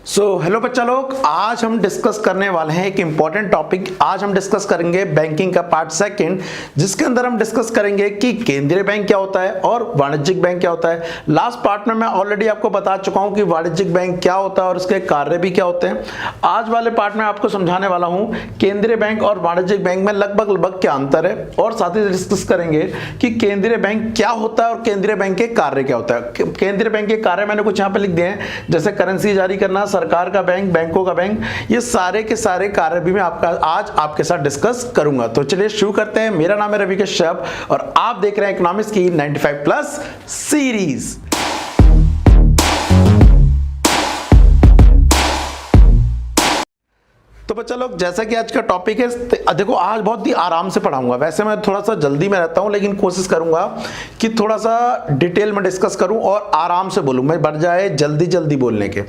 Hello बच्चा लोग, आज हम डिस्कस करने वाले हैं एक इंपॉर्टेंट टॉपिक। आज हम डिस्कस करेंगे बैंकिंग का पार्ट सेकंड, जिसके अंदर हम डिस्कस करेंगे कि केंद्रीय बैंक क्या होता है और वाणिज्यिक बैंक क्या होता है। लास्ट पार्ट में मैं ऑलरेडी आपको बता चुका हूं कि वाणिज्यिक बैंक क्या होता है और उसके कार्य भी क्या होते हैं। आज वाले पार्ट में आपको समझाने वाला हूं केंद्रीय बैंक और वाणिज्यिक बैंक में लगभग क्या अंतर है, और साथ ही डिस्कस करेंगे कि केंद्रीय बैंक क्या होता है और केंद्रीय बैंक के कार्य क्या होता है। केंद्रीय बैंक के कार्य मैंने कुछ यहाँ पे लिख दिए हैं, जैसे करेंसी जारी करना, सरकार का बैंक, बैंकों का बैंक, ये सारे के सारे कार्य भी मैं आज आपके साथ डिस्कस करूंगा। तो चलिए शुरू करते हैं। मेरा नाम है रवि कश्यप और आप देख रहे हैं इकोनॉमिक्स की 95 प्लस सीरीज। तो बच्चा लोग, जैसा कि आज का टॉपिक है, देखो आज बहुत ही आराम से पढ़ाऊंगा। वैसे मैं थोड़ा सा जल्दी में रहता हूं, लेकिन कोशिश करूंगा कि थोड़ा सा डिटेल में डिस्कस करूं और आराम से बोलूं, मैं बढ़ जाए जल्दी बोलने के।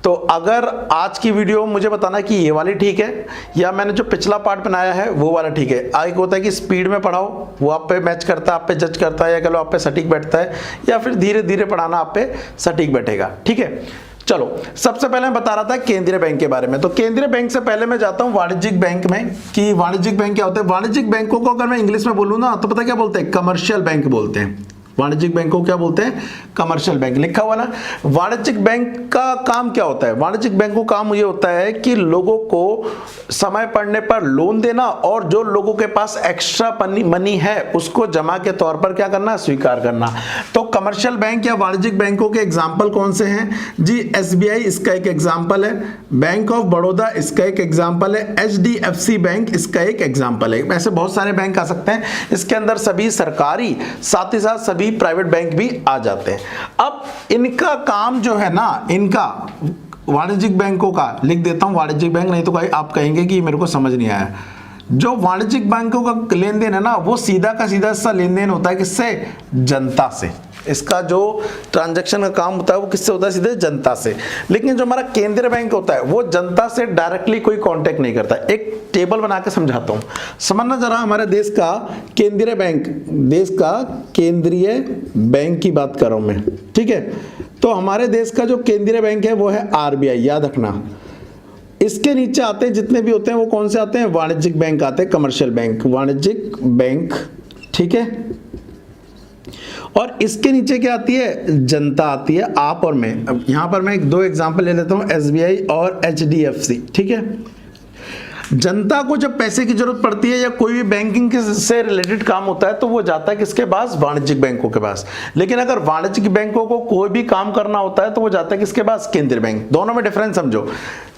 तो अगर आज की वीडियो मुझे बताना कि ये वाली ठीक है या मैंने जो पिछला पार्ट बनाया है वो वाला ठीक है। एक होता है कि स्पीड में पढ़ाओ, वो आप पे मैच करता है, आप पे जज करता है, या कह लो आप पे सटीक बैठता है, या फिर धीरे धीरे पढ़ाना आप पे सटीक बैठेगा। ठीक है, चलो सबसे पहले मैं बता रहा था केंद्रीय बैंक के बारे में। तो केंद्रीय बैंक से पहले मैं जाता हूं वाणिज्यिक बैंक में कि वाणिज्यिक बैंक क्या होता है। वाणिज्यिक बैंकों को अगर मैं इंग्लिश में बोलूं ना तो पता क्या बोलते हैं? कमर्शियल बैंक बोलते हैं। वाणिज्यिक बैंक को क्या बोलते हैं? Commercial bank. लिखा हुआ ना। वाणिज्यिक बैंक का काम क्या होता है? वाणिज्यिक बैंक को काम ये होता है कि लोगों को समय पड़ने पर लोन देना, और जो लोगों के पास एक्स्ट्रा मनी है उसको जमा के तौर पर क्या करना? स्वीकार करना। तो कमर्शियल बैंक या वाणिज्यिक बैंकों के एग्जाम्पल कौन से हैं जी? SBI इसका एक एग्जाम्पल है, बैंक ऑफ बड़ौदा इसका एक एग्जाम्पल है, HDFC बैंक इसका एक एग्जाम्पल है। ऐसे बहुत सारे बैंक आ सकते हैं। इसके अंदर सभी सरकारी, साथ ही साथ सभी प्राइवेट बैंक भी आ जाते हैं। अब इनका काम जो है ना, इनका वाणिज्यिक बैंकों का लिख देता हूं वाणिज्यिक बैंक, नहीं तो आप कहेंगे कि मेरे को समझ नहीं आया। जो वाणिज्यिक बैंकों का लेन देन है ना, वो सीधा का सीधा सा लेन देन होता है। किससे? जनता से। इसका जो ट्रांजैक्शन का काम होता है वो किससे होता है? सीधे जनता से। लेकिन जो हमारा केंद्रीय बैंक होता है वो जनता से डायरेक्टली कोई कांटेक्ट नहीं करता। एक टेबल बना के समझाता हूं, समझना जरा। हमारे देश का केंद्रीय बैंक, देश का केंद्रीय बैंक की बात कर रहा हूं मैं, ठीक है। तो हमारे देश का जो केंद्रीय बैंक है वो है RBI, याद रखना। इसके नीचे आते हैं जितने भी होते हैं वो कौन से आते हैं? वाणिज्यिक बैंक आते हैं, कमर्शियल बैंक, वाणिज्यिक बैंक, ठीक है। और इसके नीचे क्या आती है? जनता आती है, आप और मैं। अब यहां पर मैं दो एग्जांपल ले लेता हूं, SBI और HDFC, ठीक है। जनता को जब पैसे की जरूरत पड़ती है या कोई भी बैंकिंग से रिलेटेड काम होता है तो वो जाता है किसके पास? वाणिज्यिक बैंकों के पास। लेकिन अगर वाणिज्यिक बैंकों को कोई भी काम करना होता है तो वो जाता है किसके पास? केंद्रीय बैंक। दोनों में डिफरेंस समझो।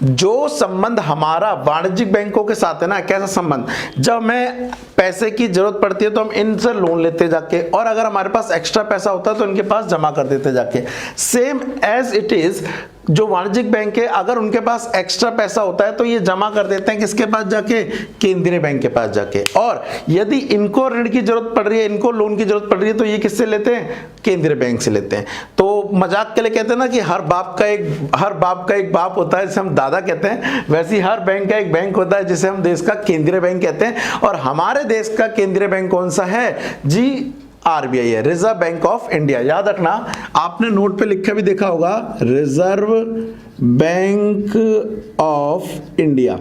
जो संबंध हमारा वाणिज्यिक बैंकों के साथ है ना, कैसा संबंध? जब हमें पैसे की जरूरत पड़ती है तो हम इनसे लोन लेते जाके, और अगर हमारे पास एक्स्ट्रा पैसा होता है तो इनके पास जमा कर देते जाके। सेम एज इट इज जो वाणिज्यिक बैंक है, अगर उनके पास एक्स्ट्रा पैसा होता है तो ये जमा कर देते हैं किसके पास जाके? केंद्रीय बैंक के पास जाके। और यदि इनको ऋण की जरूरत पड़ रही है, इनको लोन की जरूरत पड़ रही है, तो ये किससे लेते हैं? केंद्रीय बैंक से लेते हैं। तो मजाक के लिए कहते हैं ना कि हर बाप का एक बाप होता है जिसे हम दादा कहते हैं, वैसे ही हर बैंक का एक बैंक होता है जिसे हम देश का केंद्रीय बैंक कहते हैं। और हमारे देश का केंद्रीय बैंक कौन सा है जी? RBI है, रिजर्व बैंक ऑफ इंडिया। याद रखना, आपने नोट पे लिखा भी देखा होगा, रिजर्व बैंक ऑफ इंडिया।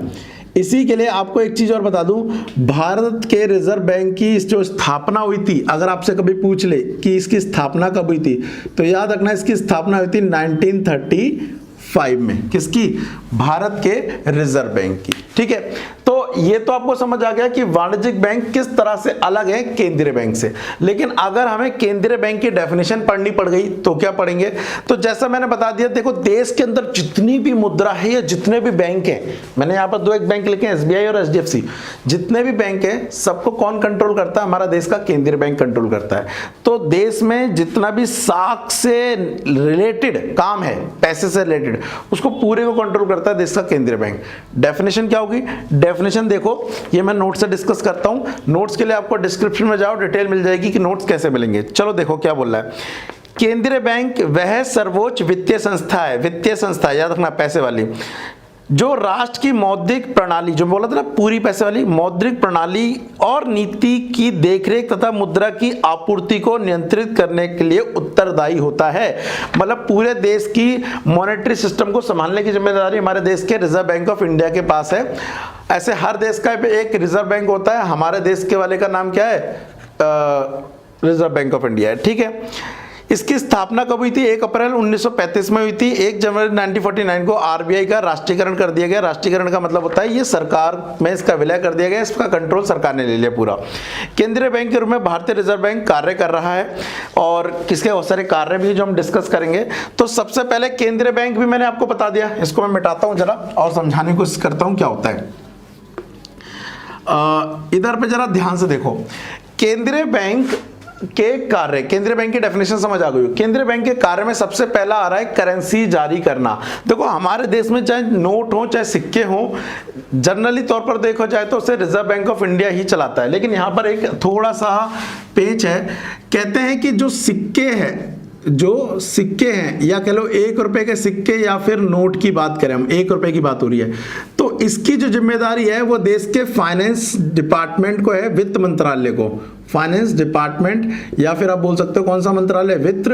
इसी के लिए आपको एक चीज और बता दूं, भारत के रिजर्व बैंक की जो स्थापना हुई थी, अगर आपसे कभी पूछ ले कि इसकी स्थापना कब हुई थी, तो याद रखना इसकी स्थापना हुई थी 1935 में। किसकी? भारत के रिजर्व बैंक की, ठीक है। तो ये तो आपको समझ आ गया कि वाणिज्यिक बैंक किस तरह से अलग है केंद्रीय बैंक से। लेकिन अगर हमें केंद्रीय बैंक की डेफिनेशन पढ़नी पड़ गई तो क्या पढ़ेंगे? तो जैसा मैंने बता दिया, देखो देश के अंदर जितनी भी मुद्रा है या जितने भी बैंक हैं, मैंने यहाँ पर दो एक बैंक लिखे हैं, SBI और HDFC, जितने भी बैंक हैं सबको कौन कंट्रोल करता है? हमारा देश का केंद्रीय बैंक कंट्रोल करता है। तो देश में जितना भी साख से रिलेटेड काम है, पैसे से रिलेटेड, उसको पूरे को कंट्रोल करता है देश का केंद्रीय बैंक। डेफिनेशन क्या होगी? डेफिनेशन देखो, ये मैं नोट से डिस्कस करता हूं। नोट्स के लिए आपको डिस्क्रिप्शन में जाओ, डिटेल मिल जाएगी कि नोट्स कैसे मिलेंगे। चलो देखो क्या बोल रहा है। केंद्रीय बैंक वह सर्वोच्च वित्तीय संस्था है, वित्तीय संस्था याद रखना, पैसे वाली, जो राष्ट्र की मौद्रिक प्रणाली, जो बोला था ना पूरी पैसे वाली मौद्रिक प्रणाली और नीति की देखरेख तथा मुद्रा की आपूर्ति को नियंत्रित करने के लिए उत्तरदायी होता है। मतलब पूरे देश की मॉनेटरी सिस्टम को संभालने की जिम्मेदारी हमारे देश के रिजर्व बैंक ऑफ इंडिया के पास है। ऐसे हर देश का एक रिजर्व बैंक होता है, हमारे देश के वाले का नाम क्या है? रिजर्व बैंक ऑफ इंडिया है, ठीक है। इसकी स्थापना कब हुई थी? 1 अप्रैल 1935 में हुई थी। 1 जनवरी 1949 को आरबीआई का राष्ट्रीयकरण कर दिया गया। राष्ट्रीयकरण का मतलब होता है ये सरकार में इसका विलय कर दिया गया, इसका कंट्रोल सरकार ने ले लिया पूरा। केंद्रीय बैंक के रूप में भारतीय रिजर्व बैंक कार्य कर रहा है और किसके बहुत सारे कार्य भी जो हम डिस्कस करेंगे। तो सबसे पहले केंद्रीय बैंक भी मैंने आपको बता दिया, इसको मैं मिटाता हूं जरा और समझाने की कोशिश करता हूं क्या होता है। इधर पे जरा ध्यान से देखो, केंद्रीय बैंक के कार्य, केंद्रीय बैंक की डेफिनेशन समझ आ गई। केंद्रीय बैंक के कार्य में सबसे पहला आ रहा है करेंसी जारी करना। देखो हमारे देश में चाहे नोट हो चाहे सिक्के हो, जनरली तौर पर देखो जाए तो उसे रिजर्व बैंक ऑफ इंडिया ही चलाता है। लेकिन यहाँ पर एक थोड़ा सा पेच है। कहते हैं कि जो सिक्के हैं, जो सिक्के हैं या कह लो 1 रुपए के सिक्के या फिर नोट की बात करें, हम 1 रुपए की बात हो रही है, तो इसकी जो जिम्मेदारी है वो देश के फाइनेंस डिपार्टमेंट को है, वित्त मंत्रालय को। फाइनेंस डिपार्टमेंट या फिर आप बोल सकते हो कौन सा मंत्रालय? वित्त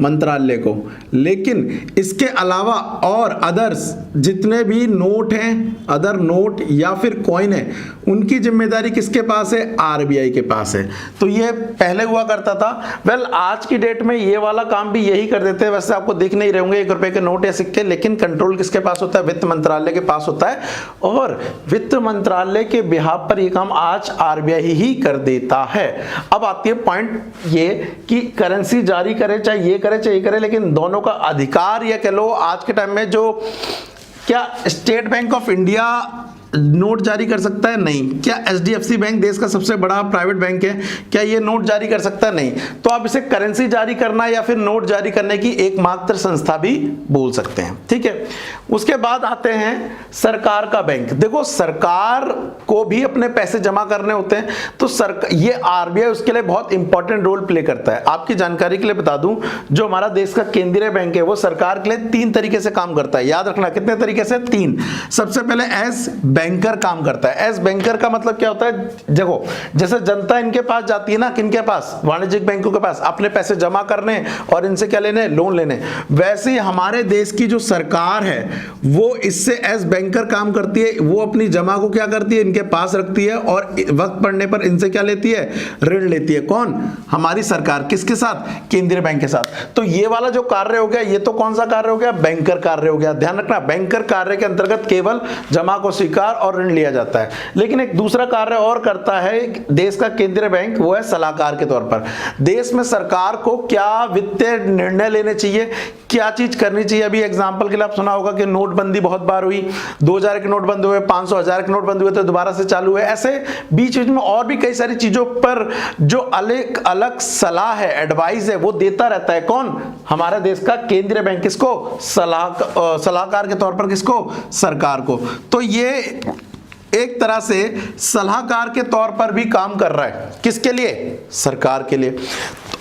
मंत्रालय को। लेकिन इसके अलावा और अदर्स जितने भी नोट हैं, अदर नोट या फिर कॉइन है, उनकी जिम्मेदारी किसके पास है? आरबीआई के पास है। तो ये पहले हुआ करता था। वेल आज की डेट में ये वाला काम भी यही कर देते हैं। वैसे आपको दिख नहीं रहे होंगे 1 रुपए के नोट या सिक्के, लेकिन कंट्रोल किसके पास होता है? वित्त मंत्रालय के पास होता है। और वित्त मंत्रालय के बिहाफ पर यह काम आज आरबीआई ही कर देता है। अब आती है पॉइंट ये कि करेंसी जारी करे चाहे ये करे चाहे ये करे, लेकिन दोनों का अधिकार या कह लो आज के टाइम में जो, क्या state bank of India note जारी कर सकता है? नहीं। क्या एचडीएफसी बैंक देश का सबसे बड़ा प्राइवेट बैंक है, क्या ये नोट जारी कर सकता है? नहीं। तो आप इसे करेंसी जारी करना या फिर नोट जारी करने की एकमात्र संस्था भी बोल सकते हैं, ठीक है। उसके बाद आते हैं सरकार का बैंक। देखो सरकार को भी अपने पैसे जमा करने होते हैं, तो ये आरबीआई उसके लिए बहुत इंपॉर्टेंट रोल प्ले करता है। आपकी जानकारी के लिए बता दूं, जो हमारा देश का केंद्रीय बैंक है वो सरकार के लिए 3 तरीके से काम करता है। याद रखना कितने तरीके से? 3। सबसे पहले एज बैंकर काम करता है। एज बैंकर का मतलब क्या होता है? देखो जैसे जनता इनके पास जाती है ना, किनके पास? वाणिज्यिक बैंकों के पास, अपने पैसे जमा करने और इनसे क्या लेने? लोन लेने। वैसे ही हमारे देश की जो सरकार है वो इससे एज बैंकर काम करती है। वो अपनी जमा को क्या करती है? इनके पास रखती है और वक्त पड़ने पर इनसे क्या लेती है? ऋण लेती है। कौन? हमारी सरकार। किसके साथ? केंद्रीय बैंक के साथ। तो ये वाला जो कार्य हो गया, ये तो कौन सा कार्य हो गया? बैंकर कार्य हो गया। ध्यान रखना, बैंकर कार्य के अंतर्गत केवल जमा को स्वीकार और ऋण लिया जाता है। लेकिन एक दूसरा कार्य और करता है देश का केंद्रीय बैंक, वो है सलाहकार के तौर पर। देश में सरकार को क्या वित्तीय निर्णय लेने चाहिए, क्या चीज करनी चाहिए। अभी एग्जांपल के लिए आप सुना होगा कि नोटबंदी बहुत बार हुई, 2000 के नोट बंद हुए, 500 1000 के नोट बंद हुए तो दोबारा से चालू हुए। ऐसे बीच बीच में और भी कई सारी चीजों पर जो अलग अलग सलाह है, एडवाइस है, वो देता रहता है। कौन? हमारे देश का केंद्रीय बैंक। किसको? सलाहकार के तौर पर किसको? सरकार को। तो ये एक तरह से सलाहकार के तौर पर भी काम कर रहा है। किसके लिए? सरकार के लिए।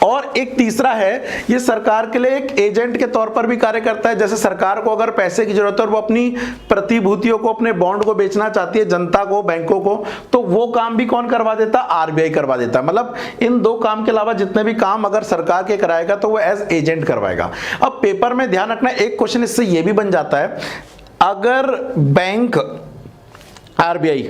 और एक तीसरा है, ये सरकार के लिए एक एजेंट के तौर पर भी कार्य करता है। जैसे सरकार को अगर पैसे की जरूरत है और वो अपनी प्रतिभूतियों को, अपने बॉन्ड को बेचना चाहती है जनता को, बैंकों को, तो वो काम भी कौन करवा देता? आरबीआई करवा देता है। मतलब इन 2 काम के अलावा जितने भी काम अगर सरकार के कराएगा तो वो एज एजेंट करवाएगा। अब पेपर में ध्यान रखना, एक क्वेश्चन इससे ये भी बन जाता है, अगर बैंक आरबीआई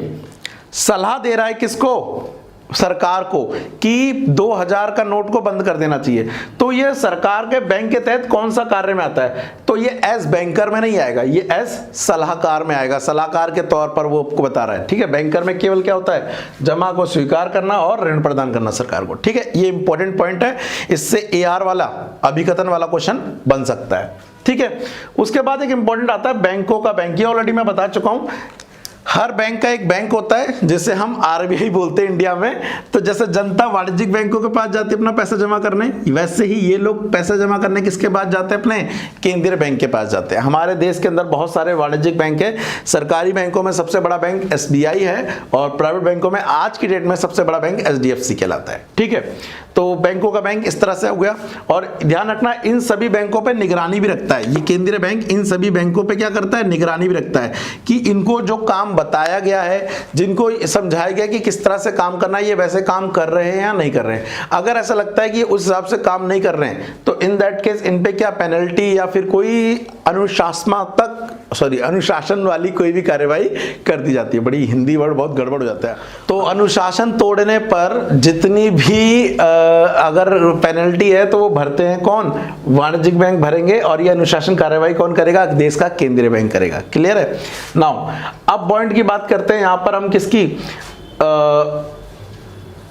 सलाह दे रहा है किसको? सरकार को कि 2000 का नोट को बंद कर देना चाहिए, तो ये सरकार के बैंक के तहत कौन सा कार्य में आता है? तो ये एज बैंकर में नहीं आएगा, ये एज सलाहकार में आएगा। सलाहकार के तौर पर वो आपको बता रहा है, ठीक है। बैंकर में केवल क्या होता है? जमा को स्वीकार करना और ऋण प्रदान करना सरकार को, ठीक है। ये इंपॉर्टेंट पॉइंट है, इससे एआर वाला, अभिकथन वाला क्वेश्चन बन सकता है, ठीक है। उसके बाद एक इंपॉर्टेंट आता है बैंकों का बैंक। ये ऑलरेडी मैं बता चुका हूं। हर बैंक का एक बैंक होता है जिसे हम आरबीआई बोलते हैं इंडिया में। तो जैसे जनता वाणिज्यिक बैंकों के पास जाती है अपना पैसा जमा करने, वैसे ही ये लोग पैसा जमा करने किसके पास जाते हैं? अपने केंद्रीय बैंक के पास जाते हैं। हमारे देश के अंदर बहुत सारे वाणिज्यिक बैंक है। सरकारी बैंकों में सबसे बड़ा बैंक एसबीआई है और प्राइवेट बैंकों में आज की डेट में सबसे बड़ा बैंक एचडीएफसी कहलाता है। ठीक है, तो बैंकों का बैंक इस तरह से हो गया। और ध्यान रखना, इन सभी बैंकों पे निगरानी भी रखता है। ये केंद्रीय बैंक इन सभी बैंकों पे क्या करता है? निगरानी भी रखता है कि इनको जो काम बताया गया है, जिनको समझाया गया कि किस तरह से काम करना है, ये वैसे काम कर रहे हैं या नहीं कर रहे हैं। अगर ऐसा लगता है कि उस हिसाब से काम नहीं कर रहे हैं तो इन दैट केस इन पे क्या पेनल्टी या फिर कोई अनुशासन वाली कोई भी कार्यवाही कर दी जाती है। बड़ी हिंदी वर्ड बहुत गड़बड़ हो जाता है। तो अनुशासन तोड़ने पर जितनी भी अगर पेनल्टी है तो वो भरते हैं कौन? वाणिज्यिक बैंक भरेंगे। और ये अनुशासन कार्यवाही कौन करेगा? देश का केंद्रीय बैंक करेगा। क्लियर है? नाउ अब पॉइंट की बात करते हैं यहां पर हम किसकी?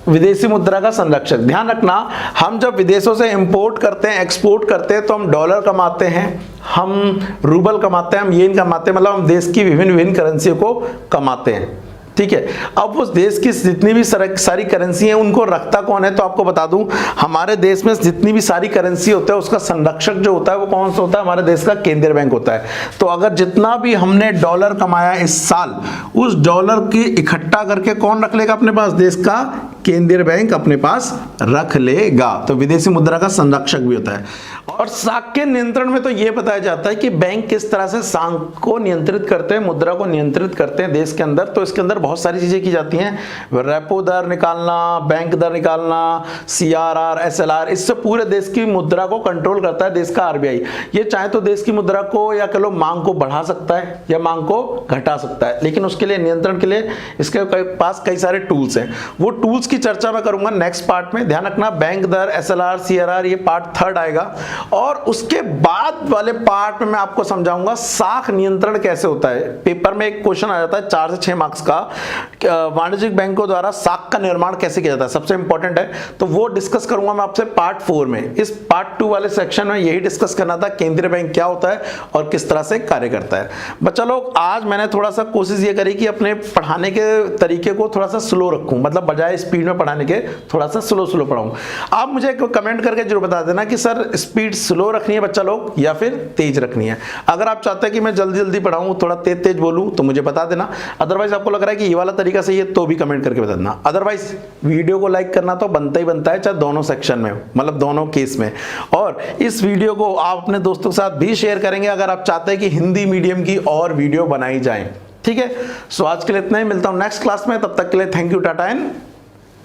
विदेशी मुद्रा का संरक्षक। ध्यान रखना, हम जब विदेशों से इंपोर्ट करते हैं, एक्सपोर्ट करते हैं, तो हम डॉलर कमाते हैं, हम रूबल कमाते हैं, हम येन कमाते हैं, मतलब हम देश की विभिन्न करेंसियों को कमाते हैं। ठीक है, अब उस देश की जितनी भी सारी करेंसी हैं उनको रखता कौन है? तो आपको बता दूं, हमारे देश में जितनी भी सारी करेंसी होता है उसका संरक्षक जो होता है वो कौन सा होता है? हमारे देश का केंद्रीय बैंक होता है। तो अगर जितना भी हमने डॉलर कमाया इस साल, उस डॉलर की इकट्ठा करके कौन रख लेगा अपने पास? देश का केंद्रीय बैंक अपने पास रख लेगा। तो विदेशी मुद्रा का संरक्षक भी होता है। और साख के नियंत्रण में तो यह बताया जाता है कि बैंक किस तरह से साख को नियंत्रित करते हैं, मुद्रा को नियंत्रित करते हैं देश के अंदर। तो इसके अंदर बहुत सारी चीजें की जाती हैं। रेपो दर निकालना, बैंक दर निकालना, सीआरआर, एसएलआर, इससे पूरे देश की मुद्रा को कंट्रोल करता है देश का आरबीआई। ये चाहे तो देश की मुद्रा को या कह लो मांग को बढ़ा सकता है या मांग को घटा सकता है, लेकिन उसके लिए नियंत्रण के लिए इसके पास कई सारे टूल्स हैं। वो टूल्स की चर्चा मैं करूंगा नेक्स्ट पार्ट में। ध्यान रखना, बैंक दर, एसएलआर, सीआरआर, ये पार्ट 3 आएगा। और उसके बाद वाले पार्ट में मैं आपको समझाऊंगा साख नियंत्रण कैसे होता है। पेपर में एक क्वेश्चन आ जाता है 4 से 6 मार्क्स का, वाणिज्यिक बैंकों द्वारा साख का निर्माण कैसे किया जाता है, सबसे इंपॉर्टेंट है। तो वो डिस्कस करूंगा मैं आपसे पार्ट 4 में। इस पार्ट 2 वाले सेक्शन में यही डिस्कस करना था, केंद्रीय बैंक क्या होता है और किस तरह से कार्य करता है। बच्चा लोग, आज मैंने थोड़ा सा कोशिश ये करी कि अपने पढ़ाने के तरीके को थोड़ा सा स्लो रखूं, मतलब बजाय स्पीड में पढ़ाने के थोड़ा सा स्लो पढ़ाऊं। आप मुझे कमेंट करके जरूर बता देना कि सर स्पीड स्लो रखनी है बच्चा लोग या फिर तेज रखनी है। अगर आप चाहते हैं कि मैं जल्दी पढ़ाऊं, थोड़ा तेज बोलूं, तो मुझे बता देना। अदरवाइज आपको लग रहा है कि ये वाला तरीका सही है तो भी कमेंट करके बता देना। अदरवाइज वीडियो को लाइक करना तो बनता ही बनता है, चाहे दोनों सेक्शन में, मतलब दोनों केस में। और इस वीडियो को आप अपने दोस्तों के साथ भी शेयर करेंगे अगर आप चाहते हैं कि हिंदी मीडियम की और वीडियो बनाई जाए। ठीक है, सो आज के लिए इतना ही। मिलता हूं नेक्स्ट क्लास में, तब तक के लिए thank you, tata and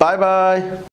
bye bye.